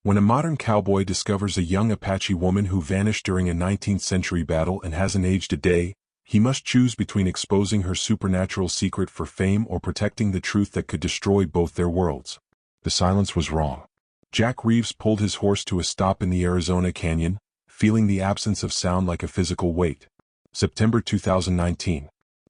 When a modern cowboy discovers a young Apache woman who vanished during a 19th century battle and hasn't aged a day, he must choose between exposing her supernatural secret for fame or protecting the truth that could destroy both their worlds. The silence was wrong. Jack Reeves pulled his horse to a stop in the Arizona Canyon, feeling the absence of sound like a physical weight. September 2019.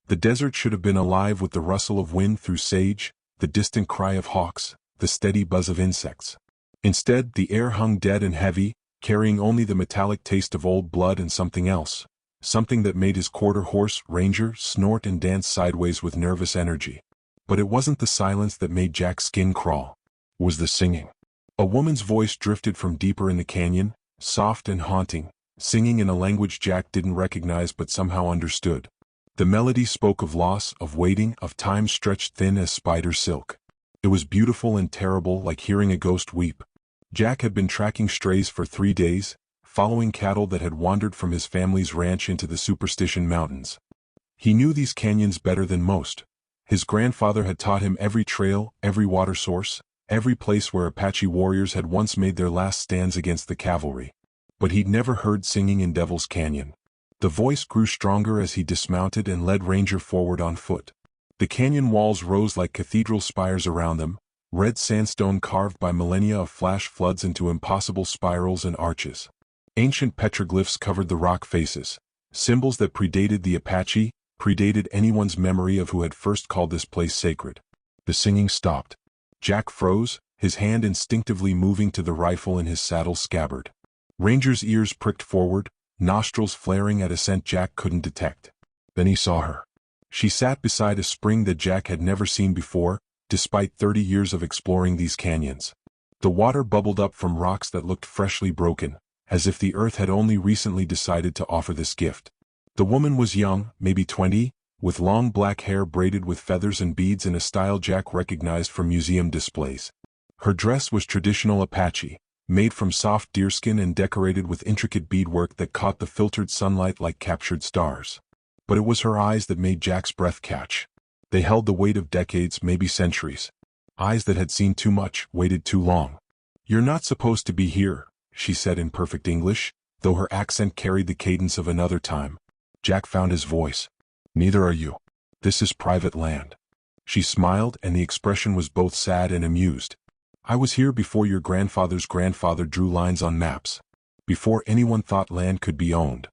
The desert should have been alive with the rustle of wind through sage, the distant cry of hawks, the steady buzz of insects. Instead, the air hung dead and heavy, carrying only the metallic taste of old blood and something else, something that made his quarter horse, Ranger, snort and dance sideways with nervous energy. But it wasn't the silence that made Jack's skin crawl. It was the singing. A woman's voice drifted from deeper in the canyon, soft and haunting, singing in a language Jack didn't recognize but somehow understood. The melody spoke of loss, of waiting, of time stretched thin as spider silk. It was beautiful and terrible, like hearing a ghost weep. Jack had been tracking strays for 3 days, following cattle that had wandered from his family's ranch into the Superstition Mountains. He knew these canyons better than most. His grandfather had taught him every trail, every water source, every place where Apache warriors had once made their last stands against the cavalry. But he'd never heard singing in Devil's Canyon. The voice grew stronger as he dismounted and led Ranger forward on foot. The canyon walls rose like cathedral spires around them, red sandstone carved by millennia of flash floods into impossible spirals and arches. Ancient petroglyphs covered the rock faces, symbols that predated the Apache, predated anyone's memory of who had first called this place sacred. The singing stopped. Jack froze, his hand instinctively moving to the rifle in his saddle scabbard. Ranger's ears pricked forward, nostrils flaring at a scent Jack couldn't detect. Then he saw her. She sat beside a spring that Jack had never seen before, despite 30 years of exploring these canyons. The water bubbled up from rocks that looked freshly broken, as if the earth had only recently decided to offer this gift. The woman was young, maybe 20, with long black hair braided with feathers and beads in a style Jack recognized from museum displays. Her dress was traditional Apache, made from soft deerskin and decorated with intricate beadwork that caught the filtered sunlight like captured stars. But it was her eyes that made Jack's breath catch. They held the weight of decades, maybe centuries. Eyes that had seen too much, waited too long. "You're not supposed to be here," she said in perfect English, though her accent carried the cadence of another time. Jack found his voice. "Neither are you. This is private land." She smiled, and the expression was both sad and amused. "I was here before your grandfather's grandfather drew lines on maps. Before anyone thought land could be owned."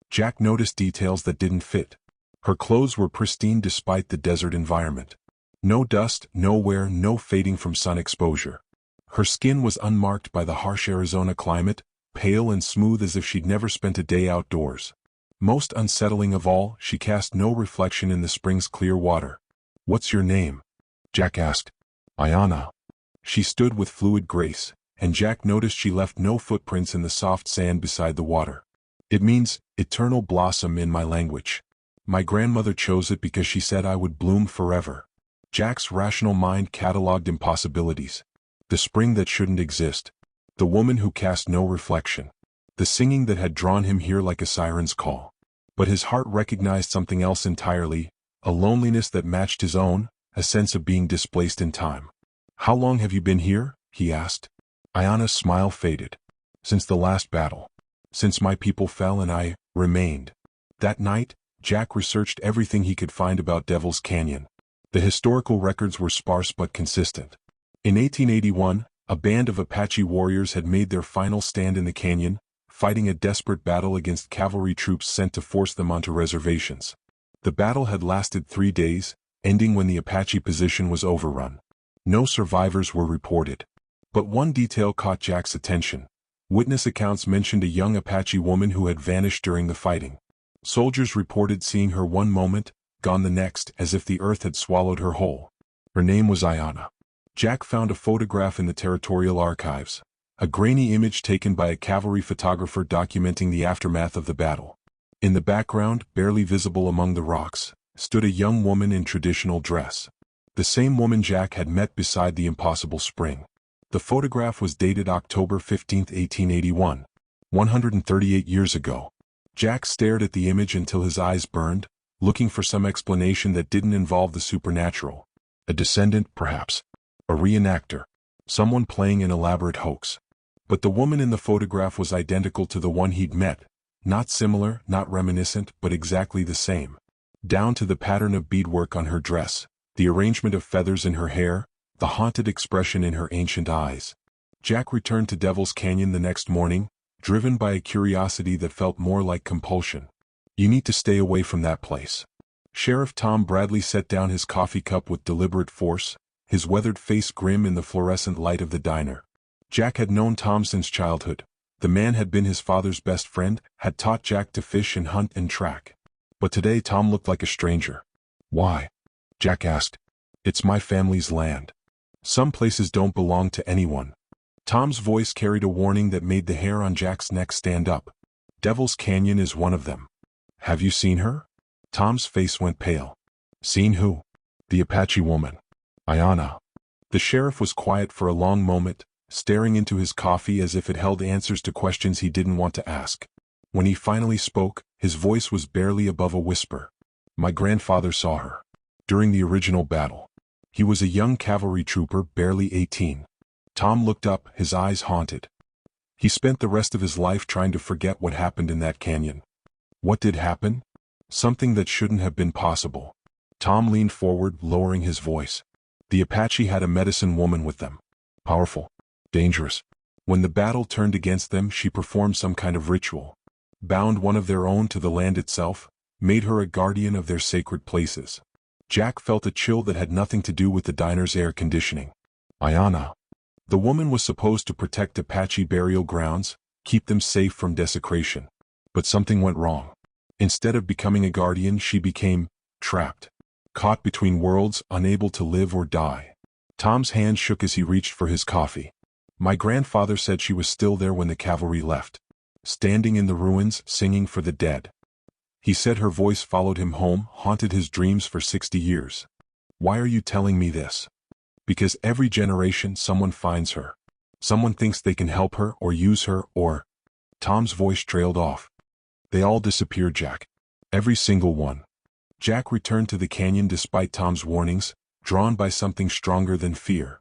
Jack noticed details that didn't fit. Her clothes were pristine despite the desert environment. No dust, no wear, no fading from sun exposure. Her skin was unmarked by the harsh Arizona climate, pale and smooth as if she'd never spent a day outdoors. Most unsettling of all, she cast no reflection in the spring's clear water. "What's your name?" Jack asked. "Ayana." She stood with fluid grace, and Jack noticed she left no footprints in the soft sand beside the water. "It means, eternal blossom in my language. My grandmother chose it because she said I would bloom forever." Jack's rational mind catalogued impossibilities. The spring that shouldn't exist. The woman who cast no reflection. The singing that had drawn him here like a siren's call. But his heart recognized something else entirely, a loneliness that matched his own, a sense of being displaced in time. "How long have you been here?" he asked. Ayana's smile faded. "Since the last battle. Since my people fell and I remained." That night, Jack researched everything he could find about Devil's Canyon. The historical records were sparse but consistent. In 1881, a band of Apache warriors had made their final stand in the canyon, fighting a desperate battle against cavalry troops sent to force them onto reservations. The battle had lasted 3 days, ending when the Apache position was overrun. No survivors were reported. But one detail caught Jack's attention. Witness accounts mentioned a young Apache woman who had vanished during the fighting. Soldiers reported seeing her one moment, gone the next, as if the earth had swallowed her whole. Her name was Ayana. Jack found a photograph in the territorial archives, a grainy image taken by a cavalry photographer documenting the aftermath of the battle. In the background, barely visible among the rocks, stood a young woman in traditional dress. The same woman Jack had met beside the impossible spring. The photograph was dated October 15, 1881, 138 years ago. Jack stared at the image until his eyes burned, looking for some explanation that didn't involve the supernatural. A descendant, perhaps. A reenactor. Someone playing an elaborate hoax. But the woman in the photograph was identical to the one he'd met. Not similar, not reminiscent, but exactly the same. Down to the pattern of beadwork on her dress, the arrangement of feathers in her hair, the haunted expression in her ancient eyes. Jack returned to Devil's Canyon the next morning, driven by a curiosity that felt more like compulsion. "You need to stay away from that place." Sheriff Tom Bradley set down his coffee cup with deliberate force, his weathered face grim in the fluorescent light of the diner. Jack had known Tom since childhood. The man had been his father's best friend, had taught Jack to fish and hunt and track. But today Tom looked like a stranger. "Why?" Jack asked. "It's my family's land. Some places don't belong to anyone." Tom's voice carried a warning that made the hair on Jack's neck stand up. "Devil's Canyon is one of them. Have you seen her?" Tom's face went pale. "Seen who?" "The Apache woman. Ayanna." The sheriff was quiet for a long moment, staring into his coffee as if it held answers to questions he didn't want to ask. When he finally spoke, his voice was barely above a whisper. "My grandfather saw her. During the original battle. He was a young cavalry trooper, barely 18. Tom looked up, his eyes haunted. He spent the rest of his life trying to forget what happened in that canyon. What did happen? Something that shouldn't have been possible. Tom leaned forward, lowering his voice. The Apache had a medicine woman with them. Powerful. Dangerous. When the battle turned against them, she performed some kind of ritual. Bound one of their own to the land itself, made her a guardian of their sacred places. Jack felt a chill that had nothing to do with the diner's air conditioning. Ayanna. The woman was supposed to protect Apache burial grounds, keep them safe from desecration. But something went wrong. Instead of becoming a guardian, she became trapped. Caught between worlds, unable to live or die. Tom's hand shook as he reached for his coffee. My grandfather said she was still there when the cavalry left. Standing in the ruins, singing for the dead. He said her voice followed him home, haunted his dreams for 60 years. Why are you telling me this? Because every generation someone finds her. Someone thinks they can help her or use her or... Tom's voice trailed off. They all disappeared, Jack. Every single one. Jack returned to the canyon despite Tom's warnings, drawn by something stronger than fear.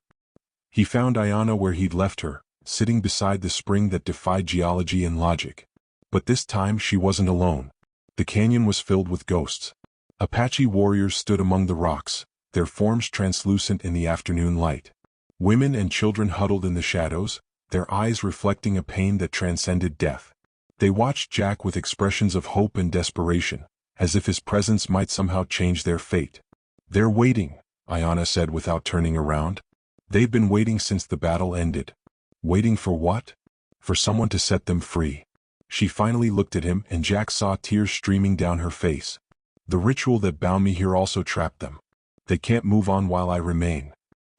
He found Ayanna where he'd left her, sitting beside the spring that defied geology and logic. But this time she wasn't alone. The canyon was filled with ghosts. Apache warriors stood among the rocks, their forms translucent in the afternoon light. Women and children huddled in the shadows, their eyes reflecting a pain that transcended death. They watched Jack with expressions of hope and desperation, as if his presence might somehow change their fate. They're waiting, Ayanna said without turning around. They've been waiting since the battle ended. Waiting for what? For someone to set them free. She finally looked at him and Jack saw tears streaming down her face. The ritual that bound me here also trapped them. They can't move on while I remain.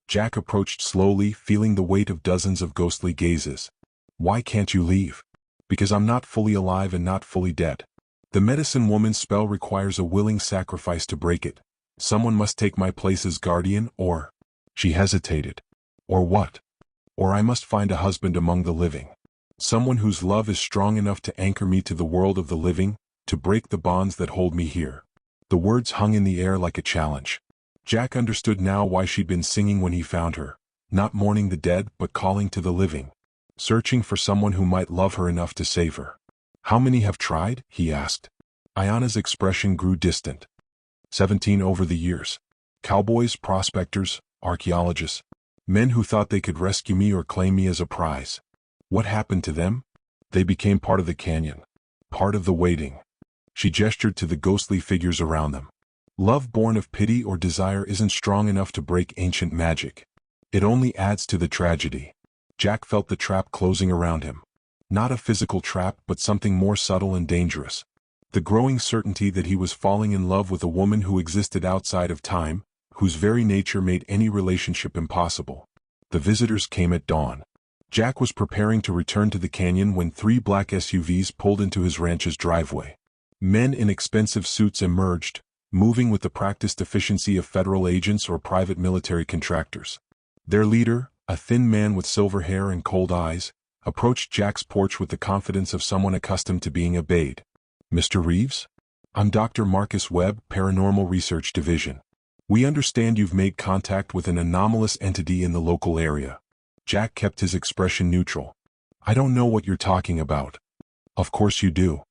Jack approached slowly, feeling the weight of dozens of ghostly gazes. Why can't you leave? Because I'm not fully alive and not fully dead. The medicine woman's spell requires a willing sacrifice to break it. Someone must take my place as guardian or... She hesitated. Or what? Or I must find a husband among the living. Someone whose love is strong enough to anchor me to the world of the living, to break the bonds that hold me here. The words hung in the air like a challenge. Jack understood now why she'd been singing when he found her, not mourning the dead but calling to the living. Searching for someone who might love her enough to save her. How many have tried? He asked. Ayanna's expression grew distant. 17 over the years. Cowboys, prospectors, archaeologists. Men who thought they could rescue me or claim me as a prize. What happened to them? They became part of the canyon. Part of the waiting. She gestured to the ghostly figures around them. Love born of pity or desire isn't strong enough to break ancient magic. It only adds to the tragedy. Jack felt the trap closing around him. Not a physical trap, but something more subtle and dangerous. The growing certainty that he was falling in love with a woman who existed outside of time, whose very nature made any relationship impossible. The visitors came at dawn. Jack was preparing to return to the canyon when 3 black SUVs pulled into his ranch's driveway. Men in expensive suits emerged, moving with the practiced efficiency of federal agents or private military contractors. Their leader, a thin man with silver hair and cold eyes, approached Jack's porch with the confidence of someone accustomed to being obeyed. Mr. Reeves? I'm Dr. Marcus Webb, Paranormal Research Division. We understand you've made contact with an anomalous entity in the local area. Jack kept his expression neutral. I don't know what you're talking about. Of course you do.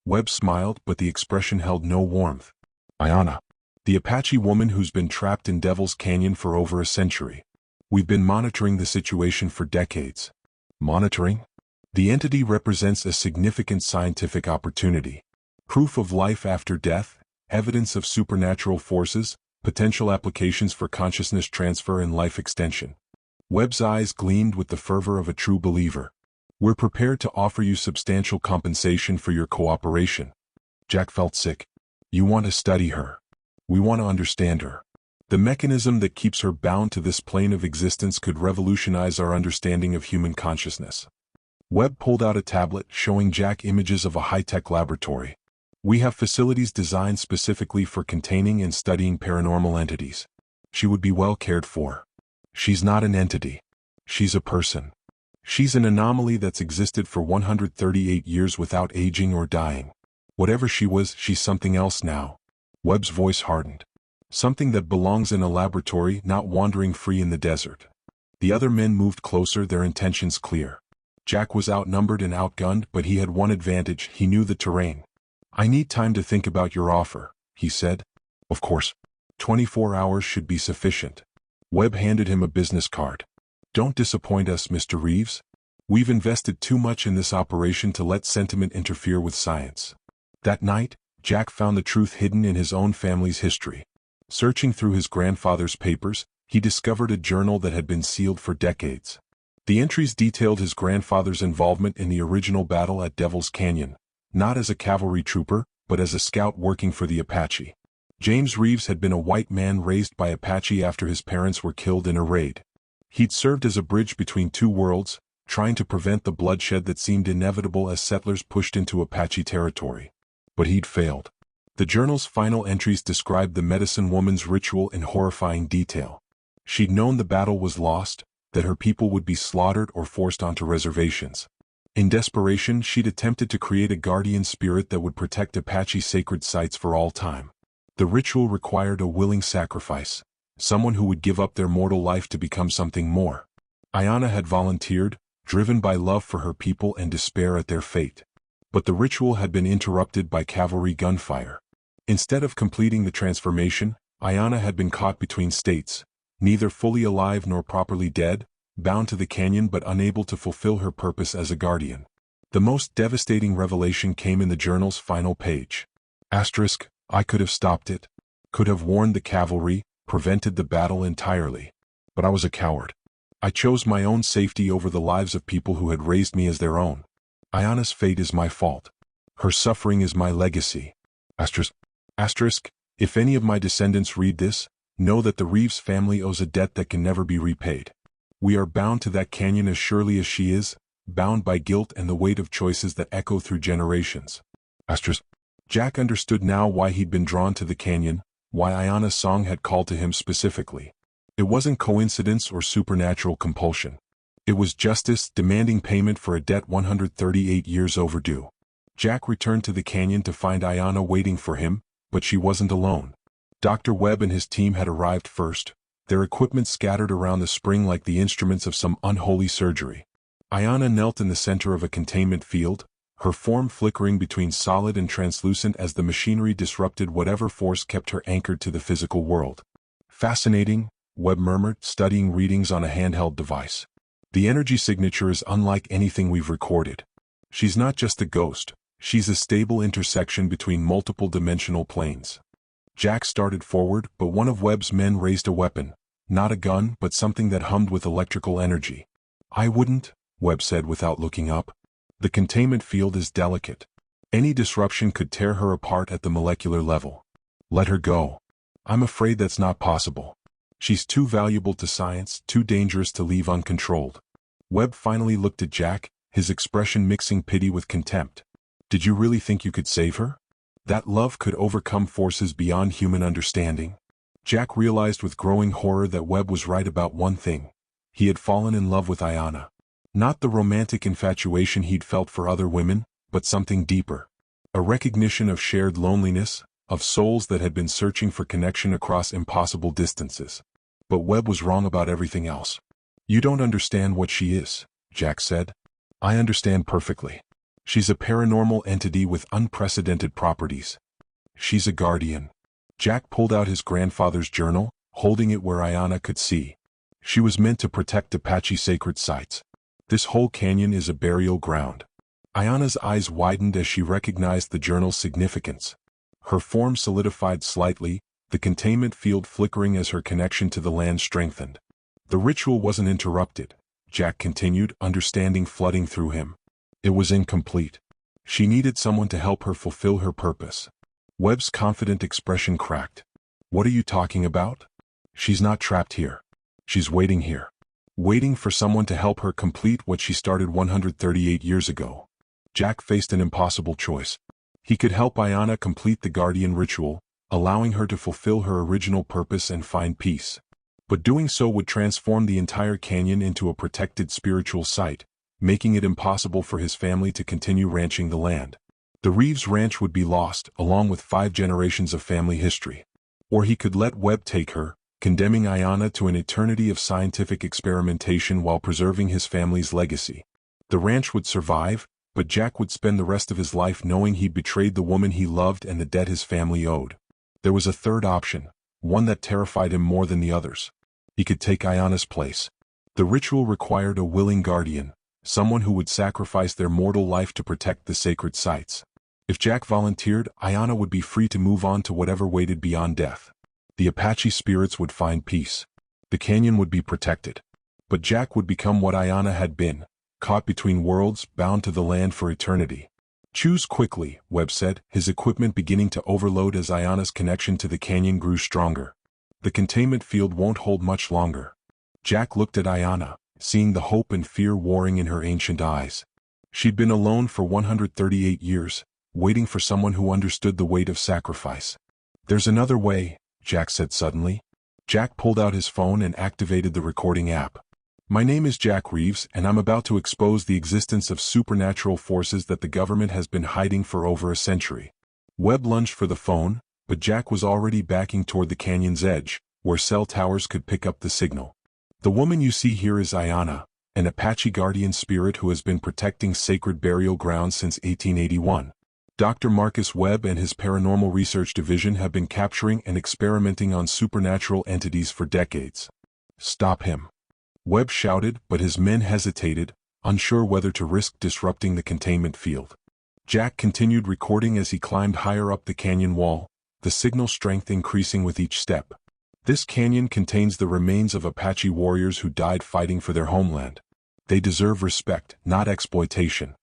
Webb smiled, but the expression held no warmth. Ayanna, the Apache woman who's been trapped in Devil's Canyon for over a century. We've been monitoring the situation for decades. Monitoring? The entity represents a significant scientific opportunity. Proof of life after death, evidence of supernatural forces, potential applications for consciousness transfer and life extension. Webb's eyes gleamed with the fervor of a true believer. We're prepared to offer you substantial compensation for your cooperation. Jack felt sick. You want to study her. We want to understand her. The mechanism that keeps her bound to this plane of existence could revolutionize our understanding of human consciousness. Webb pulled out a tablet showing Jack images of a high-tech laboratory. We have facilities designed specifically for containing and studying paranormal entities. She would be well cared for. She's not an entity. She's a person. She's an anomaly that's existed for 138 years without aging or dying. Whatever she was, she's something else now. Webb's voice hardened. Something that belongs in a laboratory, not wandering free in the desert. The other men moved closer, their intentions clear. Jack was outnumbered and outgunned, but he had one advantage: he knew the terrain. I need time to think about your offer, he said. Of course. 24 hours should be sufficient. Webb handed him a business card. Don't disappoint us, Mr. Reeves. We've invested too much in this operation to let sentiment interfere with science. That night, Jack found the truth hidden in his own family's history. Searching through his grandfather's papers, he discovered a journal that had been sealed for decades. The entries detailed his grandfather's involvement in the original battle at Devil's Canyon, not as a cavalry trooper, but as a scout working for the Apache. James Reeves had been a white man raised by Apache after his parents were killed in a raid. He'd served as a bridge between two worlds, trying to prevent the bloodshed that seemed inevitable as settlers pushed into Apache territory. But he'd failed. The journal's final entries described the medicine woman's ritual in horrifying detail. She'd known the battle was lost, that her people would be slaughtered or forced onto reservations. In desperation, she'd attempted to create a guardian spirit that would protect Apache sacred sites for all time. The ritual required a willing sacrifice, someone who would give up their mortal life to become something more. Ayanna had volunteered, driven by love for her people and despair at their fate. But the ritual had been interrupted by cavalry gunfire. Instead of completing the transformation, Ayanna had been caught between states, neither fully alive nor properly dead, bound to the canyon but unable to fulfill her purpose as a guardian. The most devastating revelation came in the journal's final page. Asterisk, I could have stopped it, could have warned the cavalry, prevented the battle entirely. But I was a coward. I chose my own safety over the lives of people who had raised me as their own. Ayanna's fate is my fault. Her suffering is my legacy. Asterisk, if any of my descendants read this, know that the Reeves family owes a debt that can never be repaid. We are bound to that canyon as surely as she is, bound by guilt and the weight of choices that echo through generations. Jack understood now why he'd been drawn to the canyon, why Ayanna's song had called to him specifically. It wasn't coincidence or supernatural compulsion. It was justice demanding payment for a debt 138 years overdue. Jack returned to the canyon to find Ayanna waiting for him, but she wasn't alone. Dr. Webb and his team had arrived first, their equipment scattered around the spring like the instruments of some unholy surgery. Ayanna knelt in the center of a containment field, her form flickering between solid and translucent as the machinery disrupted whatever force kept her anchored to the physical world. Fascinating, Webb murmured, studying readings on a handheld device. The energy signature is unlike anything we've recorded. She's not just a ghost, she's a stable intersection between multiple dimensional planes. Jack started forward, but one of Webb's men raised a weapon, not a gun, but something that hummed with electrical energy. I wouldn't, Webb said without looking up. The containment field is delicate. Any disruption could tear her apart at the molecular level. Let her go. I'm afraid that's not possible. She's too valuable to science, too dangerous to leave uncontrolled. Webb finally looked at Jack, his expression mixing pity with contempt. Did you really think you could save her? That love could overcome forces beyond human understanding? Jack realized with growing horror that Webb was right about one thing. He had fallen in love with Ayanna. Not the romantic infatuation he'd felt for other women, but something deeper. A recognition of shared loneliness, of souls that had been searching for connection across impossible distances. But Webb was wrong about everything else. You don't understand what she is, Jack said. I understand perfectly. She's a paranormal entity with unprecedented properties. She's a guardian. Jack pulled out his grandfather's journal, holding it where Ayanna could see. She was meant to protect Apache sacred sites. This whole canyon is a burial ground. Ayanna's eyes widened as she recognized the journal's significance. Her form solidified slightly, the containment field flickering as her connection to the land strengthened. The ritual wasn't interrupted, Jack continued, understanding flooding through him. It was incomplete. She needed someone to help her fulfill her purpose. Webb's confident expression cracked. What are you talking about? She's not trapped here. She's waiting here. Waiting for someone to help her complete what she started 138 years ago. Jack faced an impossible choice. He could help Ayanna complete the Guardian ritual, allowing her to fulfill her original purpose and find peace. But doing so would transform the entire canyon into a protected spiritual site, making it impossible for his family to continue ranching the land. The Reeves Ranch would be lost, along with 5 generations of family history. Or he could let Webb take her, condemning Ayanna to an eternity of scientific experimentation while preserving his family's legacy. The ranch would survive, but Jack would spend the rest of his life knowing he betrayed the woman he loved and the debt his family owed. There was a third option, one that terrified him more than the others. He could take Ayanna's place. The ritual required a willing guardian, someone who would sacrifice their mortal life to protect the sacred sites. If Jack volunteered, Ayanna would be free to move on to whatever waited beyond death. The Apache spirits would find peace. The canyon would be protected. But Jack would become what Ayanna had been, caught between worlds, bound to the land for eternity. Choose quickly, Webb said, his equipment beginning to overload as Ayanna's connection to the canyon grew stronger. The containment field won't hold much longer. Jack looked at Ayanna, seeing the hope and fear warring in her ancient eyes. She'd been alone for 138 years, waiting for someone who understood the weight of sacrifice. There's another way, Jack said suddenly. Jack pulled out his phone and activated the recording app. My name is Jack Reeves, and I'm about to expose the existence of supernatural forces that the government has been hiding for over a century. Webb lunged for the phone, but Jack was already backing toward the canyon's edge, where cell towers could pick up the signal. The woman you see here is Ayanna, an Apache guardian spirit who has been protecting sacred burial grounds since 1881. Dr. Marcus Webb and his Paranormal Research Division have been capturing and experimenting on supernatural entities for decades. Stop him. Webb shouted, but his men hesitated, unsure whether to risk disrupting the containment field. Jack continued recording as he climbed higher up the canyon wall, the signal strength increasing with each step. This canyon contains the remains of Apache warriors who died fighting for their homeland. They deserve respect, not exploitation.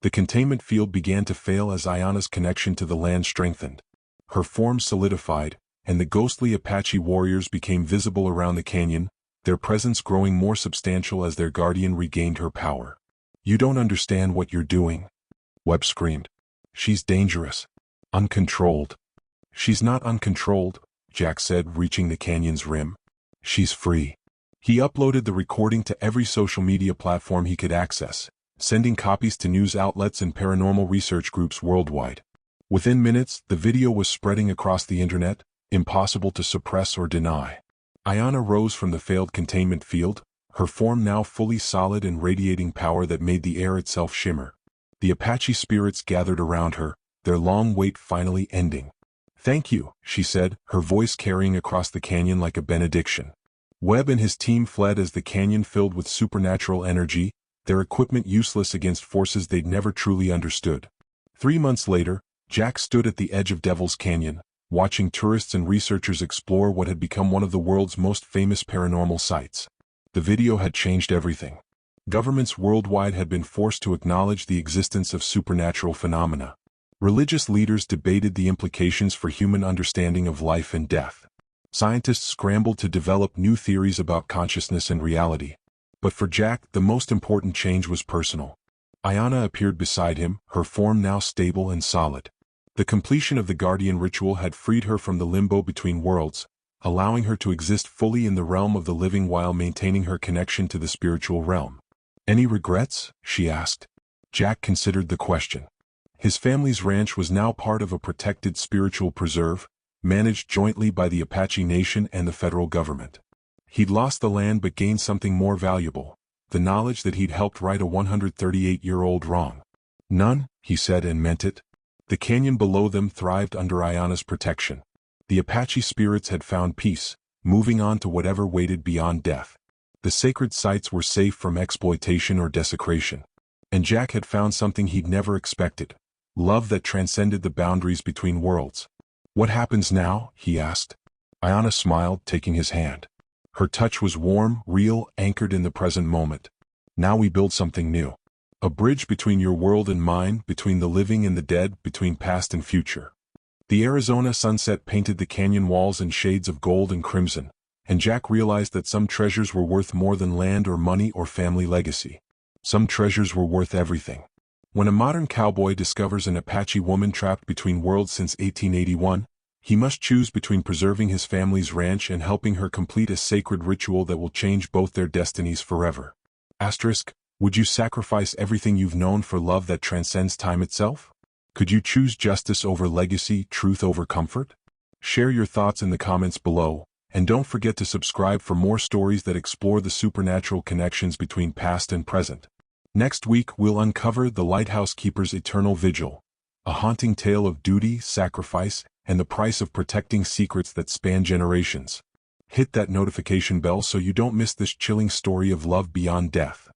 The containment field began to fail as Ayanna's connection to the land strengthened. Her form solidified, and the ghostly Apache warriors became visible around the canyon, their presence growing more substantial as their guardian regained her power. You don't understand what you're doing, Webb screamed. She's dangerous. Uncontrolled. She's not uncontrolled, Jack said, reaching the canyon's rim. She's free. He uploaded the recording to every social media platform he could access, sending copies to news outlets and paranormal research groups worldwide. Within minutes, the video was spreading across the internet, impossible to suppress or deny. Ayanna rose from the failed containment field, her form now fully solid and radiating power that made the air itself shimmer. The Apache spirits gathered around her, their long wait finally ending. Thank you, she said, her voice carrying across the canyon like a benediction. Webb and his team fled as the canyon filled with supernatural energy, their equipment useless against forces they'd never truly understood. 3 months later, Jack stood at the edge of Devil's Canyon, watching tourists and researchers explore what had become one of the world's most famous paranormal sites. The video had changed everything. Governments worldwide had been forced to acknowledge the existence of supernatural phenomena. Religious leaders debated the implications for human understanding of life and death. Scientists scrambled to develop new theories about consciousness and reality. But for Jack, the most important change was personal. Ayanna appeared beside him, her form now stable and solid. The completion of the Guardian ritual had freed her from the limbo between worlds, allowing her to exist fully in the realm of the living while maintaining her connection to the spiritual realm. Any regrets? She asked. Jack considered the question. His family's ranch was now part of a protected spiritual preserve, managed jointly by the Apache Nation and the federal government. He'd lost the land but gained something more valuable, the knowledge that he'd helped right a 138-year-old wrong. None, he said, and meant it. The canyon below them thrived under Ayana's protection. The Apache spirits had found peace, moving on to whatever waited beyond death. The sacred sites were safe from exploitation or desecration. And Jack had found something he'd never expected: love that transcended the boundaries between worlds. "What happens now?" he asked. Ayana smiled, taking his hand. Her touch was warm, real, anchored in the present moment. "Now we build something new. A bridge between your world and mine, between the living and the dead, between past and future." The Arizona sunset painted the canyon walls in shades of gold and crimson, and Jack realized that some treasures were worth more than land or money or family legacy. Some treasures were worth everything. When a modern cowboy discovers an Apache woman trapped between worlds since 1881, he must choose between preserving his family's ranch and helping her complete a sacred ritual that will change both their destinies forever. Would you sacrifice everything you've known for love that transcends time itself? Could you choose justice over legacy, truth over comfort? Share your thoughts in the comments below, and don't forget to subscribe for more stories that explore the supernatural connections between past and present. Next week we'll uncover the Lighthouse Keeper's Eternal Vigil, a haunting tale of duty, sacrifice, and the price of protecting secrets that span generations. Hit that notification bell so you don't miss this chilling story of love beyond death.